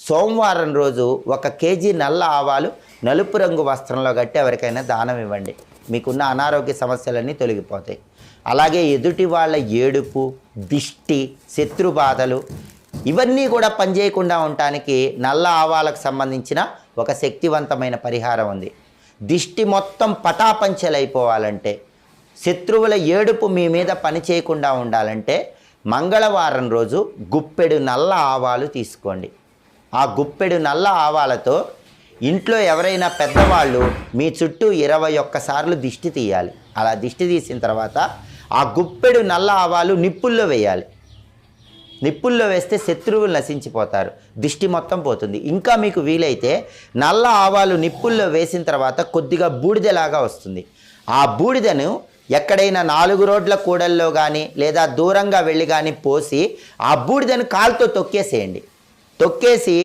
సోమవారం రోజు 1 కేజీ నల్ల ఆవాలు నలుపు రంగు వస్త్రంలో కట్టి ఎవరికైనా దానం ఇవ్వండి. మీకున్న అనారోగ్య సమస్యలన్నీ తొలగిపోతాయి. అలాగే ఎదుటి వాళ్ళ ఏడుపు, దిష్టి, శత్రు బాధలు ఇవన్నీ కూడా పనిచేయకుండా ఉండటానికి నల్ల ఆవాలకు సంబంధించిన ఒక శక్తివంతమైన పరిహారం ఉంది. దిష్టి మొత్తం పటాపంచలైపోవాలంటే, శత్రువుల ఏడుపు మీ మీద పని చేయకుండా ఉండాలంటే మంగళవారం రోజు గుప్పెడు నల్ల ఆవాలు తీసుకోండి. ఆ గుప్పెడు నల్ల ఆవాలతో ఇంట్లో ఎవరైనా పెద్దవాళ్ళు మీ చుట్టూ 21 సార్లు దిష్టి తీయాలి. అలా దిష్టి తీసిన తర్వాత ఆ గుప్పెడు నల్ల ఆవాలు నిప్పుల్లో వేయాలి. నిప్పుల్లో వేస్తే శత్రువులు నశించిపోతారు, దిష్టి మొత్తం పోతుంది. ఇంకా మీకు వీలైతే నల్ల ఆవాలు నిప్పుల్లో వేసిన తర్వాత కొద్దిగా బూడిదలాగా వస్తుంది. ఆ బూడిదను ఎక్కడైనా 4 రోడ్ల కూడల్లో కానీ లేదా దూరంగా వెళ్ళి కానీ పోసి ఆ బూడిదను కాలుతో తొక్కేసేయండి. తొక్కేసి